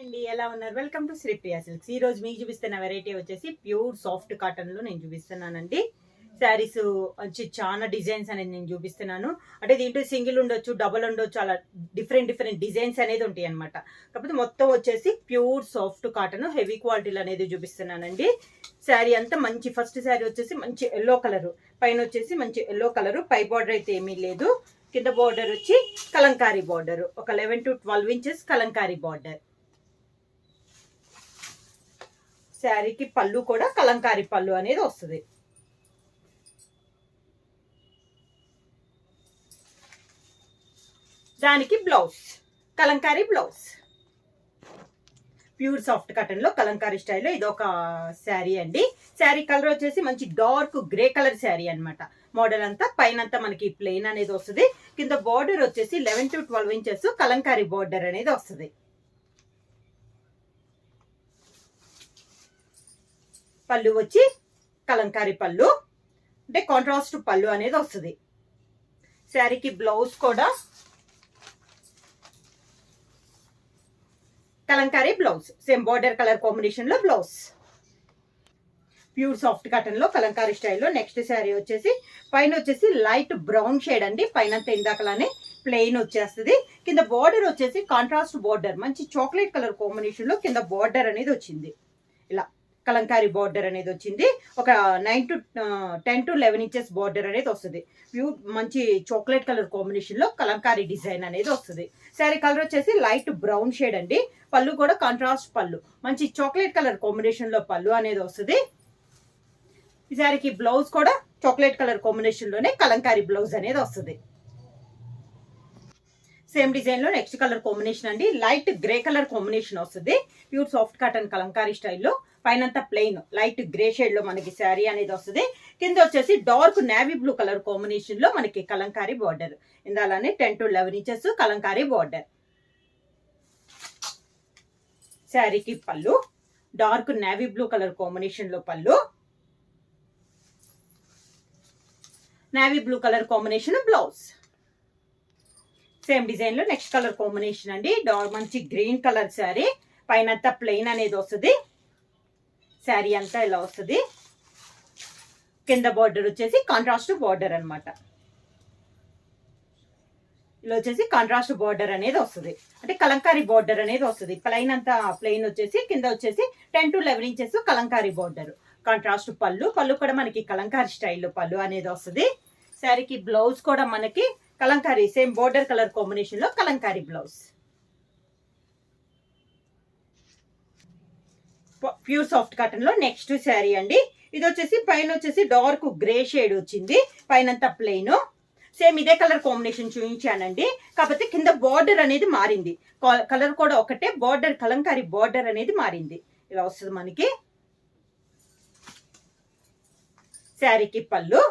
అండి ఎలా ఉన్నారు? Welcome to Sripriya silks. ఈ రోజు మీకు చూపిస్తున్న వెరైటీ వచ్చేసి ప్యూర్ సాఫ్ట్ కాటన్ లో నేను చూపిస్తున్నానండి. శారీస్ వచ్చి చాలా డిజైన్స్ అనేది నేను చూపిస్తున్నాను. అంటే దీంట్లో సింగిల్ ఉండొచ్చు, డబుల్ ఉండొచ్చు, అలా డిఫరెంట్ డిజైన్స్ అనేది ఉంటాయి అనమాట. కాకపోతే మొత్తం వచ్చేసి ప్యూర్ సాఫ్ట్ కాటన్ హెవీ క్వాలిటీలు అనేది చూపిస్తున్నానండి. శారీ అంతా మంచి ఫస్ట్ శారీ వచ్చేసి మంచి ఎల్లో కలర్, పైన వచ్చేసి మంచి ఎల్లో కలర్, పై బార్డర్ అయితే ఏమీ లేదు. కింద బార్డర్ వచ్చి కలంకారీ బార్డర్, ఒక 11 to 12 ఇంచెస్ కలంకారీ బార్డర్. శారీకి పళ్ళు కూడా కలంకారీ పళ్ళు అనేది వస్తుంది. దానికి blouse Kalamkari blouse. Pure soft cotton లో కలంకారీ స్టైల్లో ఇది ఒక శారీ అండి. శారీ కలర్ వచ్చేసి మంచి డార్క్ గ్రే కలర్ శారీ అనమాట. మోడల్ అంతా పైన అంతా మనకి ప్లెయిన్ అనేది వస్తుంది. కింద బార్డర్ వచ్చేసి 11 to 12 ఇంచెస్ కలంకారీ బార్డర్ అనేది వస్తుంది. పళ్ళు వచ్చి కలంకారీ పళ్ళు, అంటే కాంట్రాస్ట్ పళ్ళు అనేది వస్తుంది. శారీకి బ్లౌజ్ కూడా Kalamkari blouse, same border colour combination లో బ్లౌజ్. ప్యూర్ సాఫ్ట్ కాటన్ లో కలంకారీ స్టైల్లో నెక్స్ట్ శారీ వచ్చేసి పైన వచ్చేసి లైట్ బ్రౌన్ షేడ్ అండి. పైన ఇందాకలానే ప్లెయిన్ వచ్చేస్తుంది. కింద బార్డర్ వచ్చేసి కాంట్రాస్ట్ బార్డర్, మంచి చాక్లెట్ కలర్ కాంబినేషన్ లో కింద బార్డర్ అనేది వచ్చింది. ఇలా కలంకారీ బార్డర్ అనేది వచ్చింది. ఒక 10 to 11 ఇంచెస్ బార్డర్ అనేది వస్తుంది. ప్యూర్ మంచి చాక్లెట్ కలర్ కాంబినేషన్ లో కలంకారీ డిజైన్ అనేది వస్తుంది. శారీ కలర్ వచ్చేసి లైట్ బ్రౌన్ షేడ్ అండి. పళ్ళు కూడా కాంట్రాస్ట్ పళ్ళు, మంచి చాక్లెట్ కలర్ కాంబినేషన్ లో పళ్ళు అనేది వస్తుంది. ఈ శారీకి బ్లౌజ్ కూడా చాక్లెట్ కలర్ కాంబినేషన్ లోనే కలంకారీ బ్లౌజ్ అనేది వస్తుంది. సేమ్ డిజైన్ లో నెక్స్ట్ కలర్ కాంబినేషన్ అండి. లైట్ గ్రే కలర్ కాంబినేషన్ వస్తుంది. ప్యూర్ సాఫ్ట్ కాటన్ కలంకారీ స్టైల్లో పైనంతా ప్లెయిన్ లైట్ గ్రే షేడ్ లో మనకి శారీ అనేది వస్తుంది. కింద వచ్చేసి dark navy blue colour combination లో మనకి కలంకారీ బార్డర్. ఇందాలనే 10 to 11 ఇంచెస్ కలంకారీ బార్డర్. శారీకి పళ్ళు dark navy blue colour combination లో పళ్ళు, navy blue colour combination blouse. Same design లో నెక్స్ట్ కలర్ కాంబినేషన్ అండి. మంచి గ్రీన్ కలర్ శారీ, పైన అంతా ప్లెయిన్ అనేది వస్తుంది. శారీ అంతా ఇలా వస్తుంది. కింద బార్డర్ వచ్చేసి కాంట్రాస్ట్ బార్డర్ అనమాట. ఇలా వచ్చేసి కాంట్రాస్ట్ బార్డర్ అనేది వస్తుంది, అంటే కలంకారీ బార్డర్ అనేది వస్తుంది. ప్లెయిన్ అంతా ప్లెయిన్ వచ్చేసి కింద వచ్చేసి 10 to 11 inches Kalamkari border. Contrast పళ్ళు, పళ్ళు కూడా మనకి కలంకారీ స్టైల్లో పళ్ళు అనేది వస్తుంది. శారీకి బ్లౌజ్ కూడా మనకి Kalamkari same border colour combination లో Kalamkari blouse. Pure soft cotton లో నెక్స్ట్ శారీ అండి. ఇది వచ్చేసి పైన వచ్చేసి డార్క్ గ్రే షేడ్ వచ్చింది, పైనంతా ప్లెయిన్. సేమ్ ఇదే కలర్ కాంబినేషన్ చూపించానండి, కాకపోతే కింద బార్డర్ అనేది మారింది. కలర్ కూడా ఒకటే, బార్డర్ కలంకారీ బార్డర్ అనేది మారింది. ఇలా వస్తుంది మనకి. శారీకి పళ్ళు,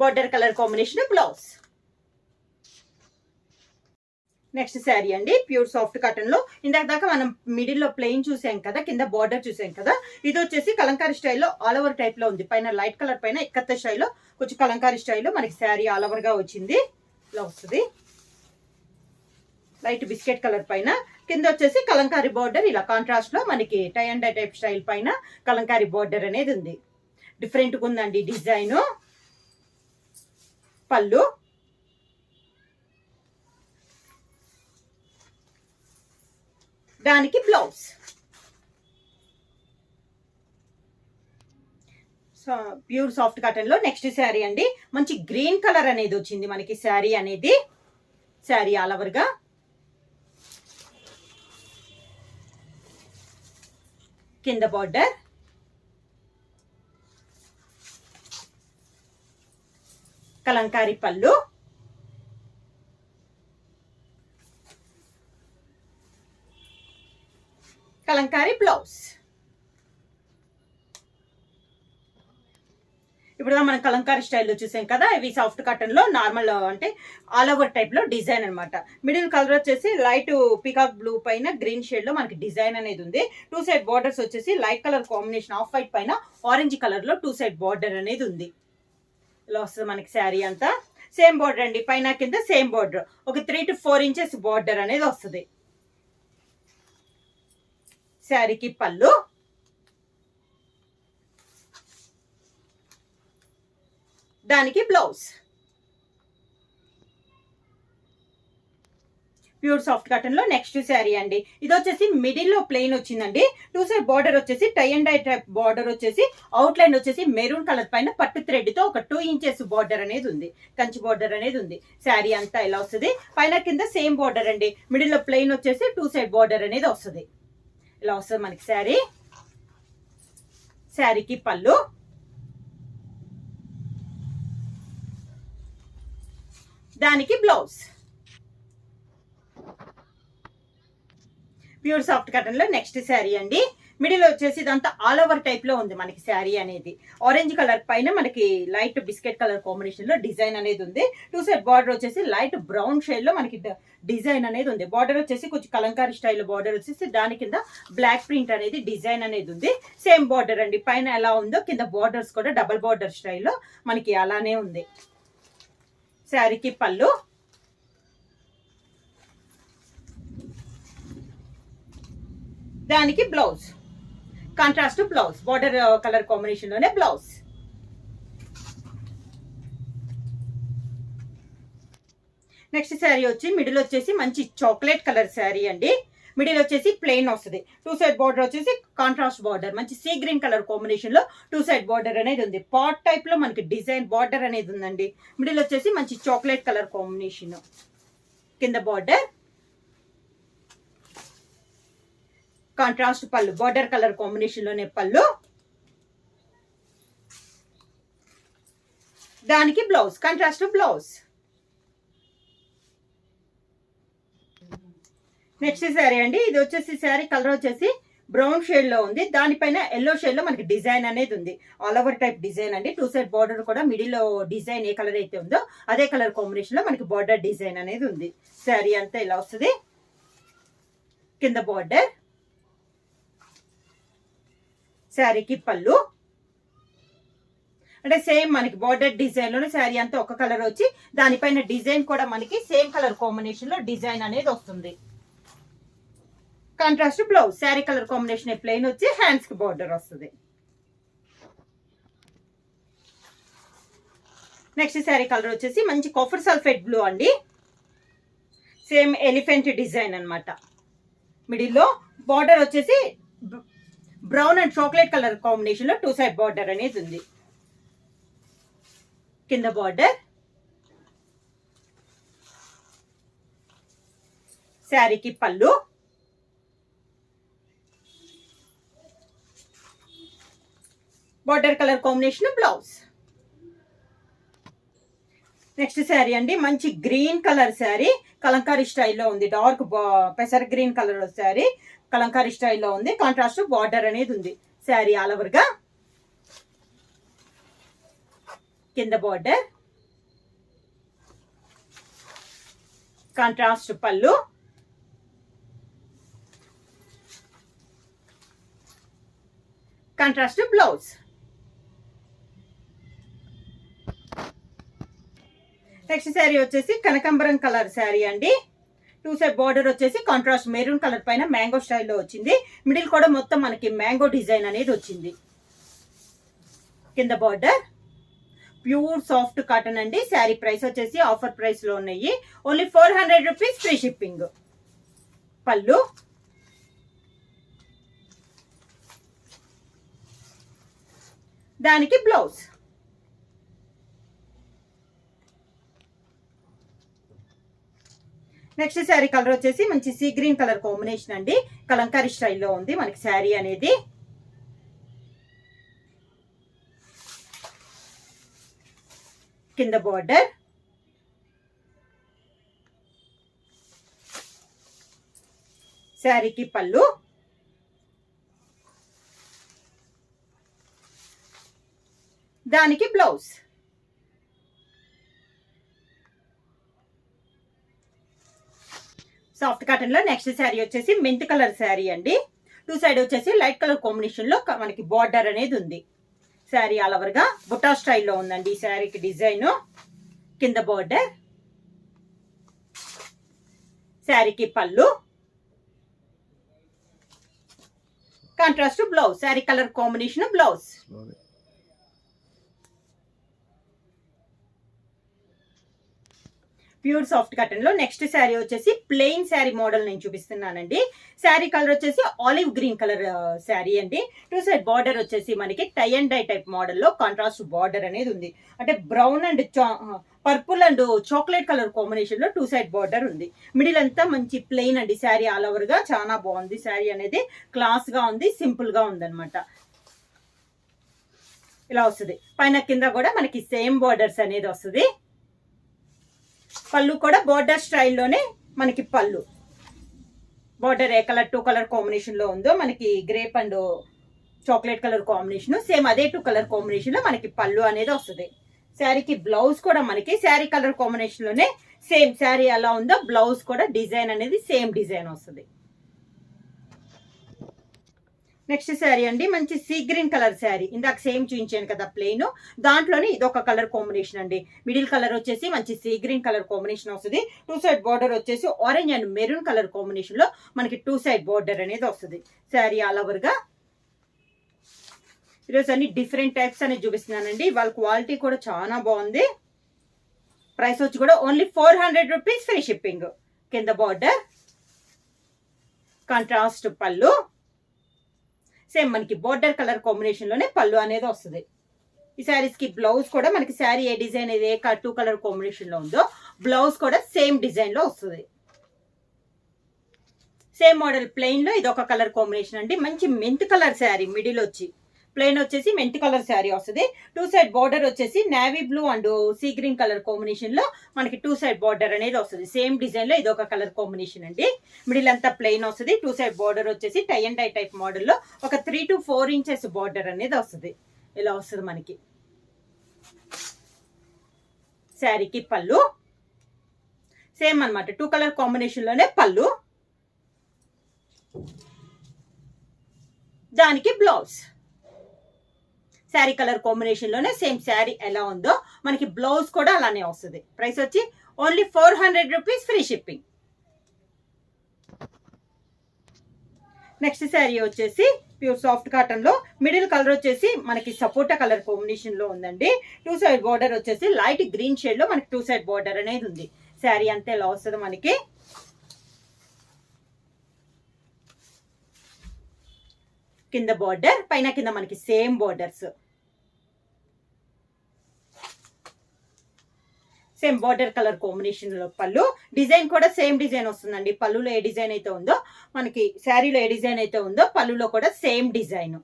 border colour combination blouse. Next sari అండి. ప్యూర్ సాఫ్ట్ కాటన్ లో ఇందాక దాకా మనం మిడిల్ లో ప్లెయిన్ చూసాం కదా, కింద బార్డర్ చూసాం కదా. ఇది వచ్చేసి కలంకారీ స్టైల్లో ఆల్ ఓవర్ టైప్ లో ఉంది. పైన లైట్ కలర్, పైన ఇక్కత్త స్టైల్లో కొంచెం కలంకారీ స్టైల్లో మనకి శారీ ఆల్ ఓవర్ గా వచ్చింది. ఇలా వస్తుంది. లైట్ బిస్కెట్ కలర్ పైన, కింద వచ్చేసి కలంకారీ బార్డర్. ఇలా కాంట్రాస్ట్ లో మనకి tie and dye type style పైన కలంకారీ బార్డర్ అనేది ఉంది. డిఫరెంట్ గా ఉందండి డిజైన్. పళ్ళు, దానికి బ్లౌజ్. ప్యూర్ సాఫ్ట్ కాటన్ లో నెక్స్ట్ శారీ అండి. మంచి గ్రీన్ కలర్ అనేది వచ్చింది మనకి శారీ అనేది. శారీ ఆల్ ఓవర్ గా కింద బార్డర్, కలంకారీ పళ్ళు, కలంకారీ బ్లౌజ్. ఇప్పుడు మనం కలంకారీ స్టైల్లో చూసాం కదా. ఇవి సాఫ్ట్ కాటన్ లో నార్మల్, అంటే ఆల్ ఓవర్ టైప్ లో డిజైన్ అనమాట. మిడిల్ కలర్ వచ్చేసి లైట్ పీకాక్ బ్లూ పైన గ్రీన్ షేడ్ లో మనకి డిజైన్ అనేది ఉంది. 2 సైడ్ బార్డర్స్ వచ్చేసి light colour combination off white పైన ఆరెంజ్ కలర్ లో 2 సైడ్ బార్డర్ అనేది ఉంది. ఇలా వస్తుంది మనకి శారీ అంతా. సేమ్ బార్డర్ అండి, పైన కింద సేమ్ బార్డర్, ఒక 3 to 4 ఇంచెస్ బార్డర్ అనేది వస్తుంది. శారీకి పళ్ళు, దానికి బ్లౌజ్. ప్యూర్ సాఫ్ట్ కాటన్ లో నెక్స్ట్ శారీ అండి. ఇది వచ్చేసి మిడిల్ లో ప్లెయిన్ వచ్చిందండి. 2 సైడ్ బార్డర్ వచ్చేసి tie and dye type border వచ్చేసి అవుట్ లైన్ వచ్చేసి మెరూన్ కలర్ పైన పట్టు థ్రెడ్ తో ఒక 2 ఇంచెస్ బార్డర్ అనేది ఉంది, కంచి బార్డర్ అనేది ఉంది. శారీ అంతా ఇలా వస్తుంది. పైన కింద సేమ్ బార్డర్ అండి. మిడిల్ లో ప్లెయిన్ వచ్చేసి 2 సైడ్ బార్డర్ అనేది వస్తుంది. ఇలా వస్తుంది మనకి శారీ. శారీకి పళ్ళు, దానికి బ్లౌజ్. ప్యూర్ సాఫ్ట్ కాటన్ లో నెక్స్ట్ శారీ అండి. మిడిల్ వచ్చేసి ఇదంతా ఆల్ ఓవర్ టైప్ లో ఉంది మనకి శారీ అనేది. ఆరెంజ్ కలర్ పైన మనకి లైట్ బిస్కెట్ కలర్ కాంబినేషన్ లో డిజైన్ అనేది ఉంది. 2 సైడ్ బార్డర్ వచ్చేసి లైట్ బ్రౌన్ షేడ్ లో మనకి డిజైన్ అనేది ఉంది. బార్డర్ వచ్చేసి కొంచెం కలంకారీ స్టైల్ బార్డర్ వచ్చేసి దాని కింద బ్లాక్ ప్రింట్ అనేది డిజైన్ అనేది ఉంది. సేమ్ బార్డర్ అండి, పైన ఎలా ఉందో కింద బార్డర్స్ కూడా డబల్ బార్డర్ స్టైల్లో మనకి అలానే ఉంది. శారీకి పళ్ళు, దానికి blouse. Contrast blouse, border colour combination లోనే బ్లౌజ్. నెక్స్ట్ శారీ వచ్చి మిడిల్ వచ్చేసి మంచి చాక్లెట్ కలర్ శారీ అండి. మిడిల్ వచ్చేసి ప్లెయిన్ వస్తుంది. 2 సైడ్ బార్డర్ వచ్చేసి కాంట్రాస్ట్ బార్డర్, మంచి సీ గ్రీన్ కలర్ కాంబినేషన్ లో 2 సైడ్ బార్డర్ అనేది ఉంది. పాట్ టైప్ లో మనకి డిజైన్ బార్డర్ అనేది ఉందండి. మిడిల్ వచ్చేసి మంచి చాక్లెట్ కలర్ కాంబినేషన్, కింద బార్డర్, కాంట్రాస్ట్ పళ్ళు, బార్డర్ కలర్ కాంబినేషన్ లోనే పళ్ళు, దానికి blouse, contrast blouse. Next sari అండి. ఇది వచ్చేసి శారీ కలర్ వచ్చేసి బ్రౌన్ షేడ్ లో ఉంది. దానిపైన ఎల్లో షేడ్ లో మనకి డిజైన్ అనేది ఉంది. ఆల్ ఓవర్ టైప్ డిజైన్ అండి. 2 సైడ్ బార్డర్ కూడా మిడిల్ లో డిజైన్ ఏ కలర్ అయితే ఉందో అదే కలర్ కాంబినేషన్ లో మనకి బార్డర్ డిజైన్ అనేది ఉంది. శారీ అంతా ఇలా వస్తుంది. కింద బార్డర్, శారీకి పళ్ళు, అంటే సేమ్ మనకి బార్డర్ డిజైన్ లోనే శారీ అంతా ఒక కలర్ వచ్చి దానిపైన డిజైన్ కూడా మనకి సేమ్ కలర్ కాంబినేషన్ లో డిజైన్ అనేది వస్తుంది. Contrast blouse, sari colour combination plain వచ్చి హ్యాండ్స్ కి బార్డర్ వస్తుంది. నెక్స్ట్ శారీ కలర్ వచ్చేసి మంచి కాఫర్ సల్ఫేట్ బ్లూ అండి. సేమ్ ఎలిఫెంట్ డిజైన్ అనమాట. మిడిల్ లో బార్డర్ వచ్చేసి brown and chocolate colour combination లో 2 సైడ్ బార్డర్ అనేది ఉంది. కింద బార్డర్, శారీకి పళ్ళు, border colour combination blouse. Next sari అండి. మంచి గ్రీన్ కలర్ శారీ, కలంకారీ స్టైల్లో ఉంది. డార్క్ పెసర్ గ్రీన్ కలర్ శారీ కలంకారీ స్టైల్లో ఉంది. కాంట్రాస్ట్ బార్డర్ అనేది ఉంది. శారీ ఆల్ ఓవర్ గా, కింద బార్డర్, కాంట్రాస్ట్ పళ్ళు, కాంట్రాస్ట్ బ్లౌజ్. నెక్స్ట్ శారీ వచ్చేసి కనకాంబరం కలర్ శారీ అండి. 2 సైడ్ బార్డర్ వచ్చేసి కాంట్రాస్ట్ మెరూన్ కలర్ పైన మ్యాంగో స్టైల్లో వచ్చింది. మిడిల్ కూడా మొత్తం మనకి మ్యాంగో డిజైన్ అనేది వచ్చింది. కింద బార్డర్, ప్యూర్ సాఫ్ట్ కాటన్ అండి. శారీ ప్రైస్ వచ్చేసి ఆఫర్ ప్రైస్ లో ఉన్నాయి. Only 400 rupees, free shipping. పళ్ళు, దానికి బ్లౌజ్. నెక్స్ట్ శారీ కలర్ వచ్చేసి మంచి సీ గ్రీన్ కలర్ కాంబినేషన్ అండి. కలంకారీ స్టైల్లో ఉంది మనకి శారీ అనేది. కింద బార్డర్, శారీకి పళ్ళు, దానికి బ్లౌజ్. సాఫ్ట్ కాటన్ లో నెక్స్ట్ శారీ వచ్చేసి మెంత్ కలర్ శారీ అండి. 2 సైడ్ వచ్చేసి లైట్ కలర్ కాంబినేషన్ లో మనకి బార్డర్ అనేది ఉంది. శారీ ఆల్ ఓవర్ గా బుట్టా స్టైల్లో ఉందండి ఈ శారీకి డిజైన్. కింద బార్డర్, శారీకి పళ్ళు, contrast blouse, sari colour combination blouse. Pure soft cotton లో నెక్స్ట్ శారీ వచ్చేసి ప్లెయిన్ శారీ మోడల్ నేను చూపిస్తున్నానండి. శారీ కలర్ వచ్చేసి ఆలివ్ గ్రీన్ కలర్ శారీ అండి. 2 సైడ్ బార్డర్ వచ్చేసి మనకి టై అండ్ డై టైప్ మోడల్లో కాంట్రాస్ట్ బార్డర్ అనేది ఉంది. అంటే brown and purple and chocolate colour combination లో 2 సైడ్ బార్డర్ ఉంది. మిడిల్ అంతా మంచి ప్లెయిన్ అండి. శారీ ఆల్ ఓవర్ గా చాలా బాగుంది. శారీ అనేది క్లాస్ గా ఉంది, సింపుల్ గా ఉంది అనమాట. ఇలా వస్తుంది. పైన కింద కూడా మనకి సేమ్ బార్డర్స్ అనేది వస్తుంది. పళ్ళు కూడా బార్డర్ స్టైల్లోనే మనకి పళ్ళు. బార్డర్ ఏ కలర్ 2 కలర్ కాంబినేషన్ లో ఉందో మనకి grape and chocolate colour combination, same అదే 2 కలర్ కాంబినేషన్ లో మనకి పళ్ళు అనేది వస్తుంది. శారీకి బ్లౌజ్ కూడా మనకి శారీ కలర్ కాంబినేషన్ లోనే సేమ్ శారీ ఎలా ఉందో బ్లౌజ్ కూడా డిజైన్ అనేది సేమ్ డిజైన్ వస్తుంది. నెక్స్ట్ శారీ అండి, మంచి సీ గ్రీన్ కలర్ శారీ. ఇందాక సేమ్ చూపించాను కదా ప్లెయిన్, దాంట్లోనే ఇదొక కలర్ కాంబినేషన్ అండి. మిడిల్ కలర్ వచ్చేసి మంచి సీ గ్రీన్ కలర్ కాంబినేషన్ వస్తుంది. 2 సైడ్ బార్డర్ వచ్చేసి orange and maroon colour combination లో మనకి 2 సైడ్ బార్డర్ అనేది వస్తుంది. శారీ ఆల్ ఓవర్ గా ఈరోజు అన్ని డిఫరెంట్ టైప్స్ అనేది చూపిస్తున్నానండి. వాళ్ళ క్వాలిటీ కూడా చాలా బాగుంది. ప్రైస్ వచ్చి కూడా ఓన్లీ 400 రూపీస్, ఫ్రీ షిప్పింగ్. కింద బార్డర్, కాంట్రాస్ట్ పళ్ళు, సేమ్ మనకి బార్డర్ కలర్ కాంబినేషన్ లోనే పళ్ళు అనేది వస్తుంది. ఈ శారీస్ కి బ్లౌజ్ కూడా మనకి శారీ ఏ డిజైన్ ఏ 2 కలర్ కాంబినేషన్ లో ఉందో బ్లౌజ్ కూడా సేమ్ డిజైన్ లో వస్తుంది. సేమ్ మోడల్ ప్లెయిన్ లో ఇది ఒక కలర్ కాంబినేషన్ అండి. మంచి మెంత్ కలర్ శారీ. మిడిల్ వచ్చి ప్లెయిన్ వచ్చేసి మెంత్ కలర్ శారీ వస్తుంది. 2 సైడ్ బార్డర్ వచ్చేసి navy blue and sea green colour combination లో మనకి 2 సైడ్ బార్డర్ అనేది వస్తుంది. సేమ్ డిజైన్ లో ఇది ఒక కలర్ కాంబినేషన్ అండి. మిడిల్ అంతా ప్లెయిన్ వస్తుంది. 2 సైడ్ బార్డర్ వచ్చేసి tie and dye type model లో ఒక 3 to 4 ఇంచెస్ బార్డర్ అనేది వస్తుంది. ఇలా వస్తుంది మనకి. శారీకి పళ్ళు సేమ్ అనమాట, 2 కలర్ కాంబినేషన్ లోనే పళ్ళు, దానికి బ్లౌజ్ శారీ కలర్ కాంబినేషన్ లోనే సేమ్ శారీ ఎలా ఉందో మనకి బ్లౌజ్ కూడా అలానే వస్తుంది. ప్రైస్ వచ్చి only 400 rupees, free shipping. Next sari వచ్చేసి ప్యూర్ సాఫ్ట్ కాటన్ లో మిడిల్ కలర్ వచ్చేసి మనకి సపోటా కలర్ కాంబినేషన్ లో ఉందండి. 2 సైడ్ బార్డర్ వచ్చేసి లైట్ గ్రీన్ షేడ్ లో మనకి 2 సైడ్ బార్డర్ అనేది ఉంది. శారీ అంతే ఎలా వస్తుంది మనకి. కింద బార్డర్, పైన కింద మనకి same borders, same border colour combination లో పళ్ళు. డిజైన్ కూడా సేమ్ డిజైన్ వస్తుందండి. పళ్ళులో ఏ డిజైన్ అయితే ఉందో మనకి శారీలో ఏ డిజైన్ అయితే ఉందో పళ్ళులో కూడా same design.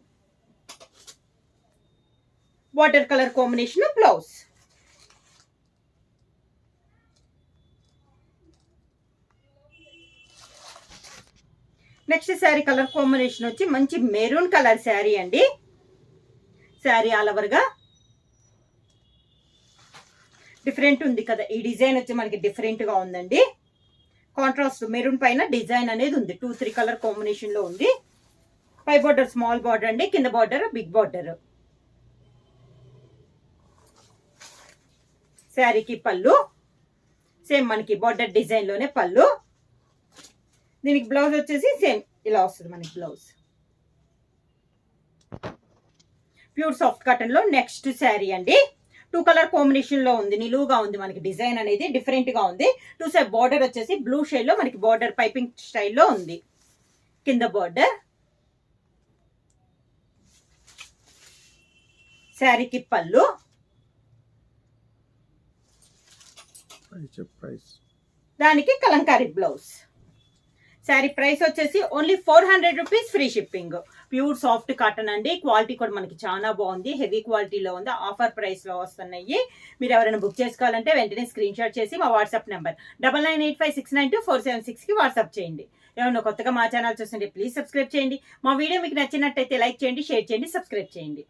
Border colour combination blouse. Next sari colour combination వచ్చి మంచి మెరూన్ కలర్ శారీ అండి. శారీ ఆల్ ఓవర్ గా డిఫరెంట్ ఉంది కదా. ఈ డిజైన్ వచ్చి మనకి డిఫరెంట్ గా ఉందండి. కాంట్రాస్ట్ మెరూన్ పైన డిజైన్ అనేది ఉంది. 2-3 కలర్ కాంబినేషన్ లో ఉంది. పై బార్డర్ స్మాల్ బార్డర్ అండి, కింద బార్డర్ బిగ్ బార్డర్. శారీకి పళ్ళు సేమ్ మనకి బార్డర్ డిజైన్ లోనే పళ్ళు. దీనికి బ్లౌజ్ వచ్చేసి సేమ్ ఇలా వస్తుంది మనకి బ్లౌజ్. ప్యూర్ సాఫ్ట్ కాటన్ లో నెక్స్ట్ శారీ అండి. 2 కలర్ కాంబినేషన్ లో ఉంది. నిలువుగా ఉంది మనకి. డిజైన్ అనేది డిఫరెంట్ గా ఉంది. 2 సైడ్ బార్డర్ వచ్చేసి బ్లూ షేడ్ లో మనకి బార్డర్ పైపింగ్ స్టైల్లో ఉంది. కింద బార్డర్, శారీకి పళ్ళు, దానికి కలంకారీ బ్లౌజ్. శారీ ప్రైస్ వచ్చేసి only 400 rupees, free shipping. Pure soft cotton అండి. క్వాలిటీ కూడా మనకి చాలా బాగుంది. హెవీ క్వాలిటీలో ఉంది. ఆఫర్ ప్రైస్ లో వస్తున్నాయి. మీరు ఎవరైనా బుక్ చేసుకోవాలంటే వెంటనే స్క్రీన్ షాట్ చేసి మా వాట్సాప్ నెంబర్ 9985692476 కి వాట్సాప్ చేయండి. ఏమైనా కొత్తగా మా ఛానల్ చూస్తుంటే ప్లీజ్ సబ్స్క్రైబ్ చేయండి. మా వీడియో మీకు నచ్చినట్టయితే లైక్ చేయండి, షేర్ చేయండి, సబ్స్క్రైబ్ చేయండి.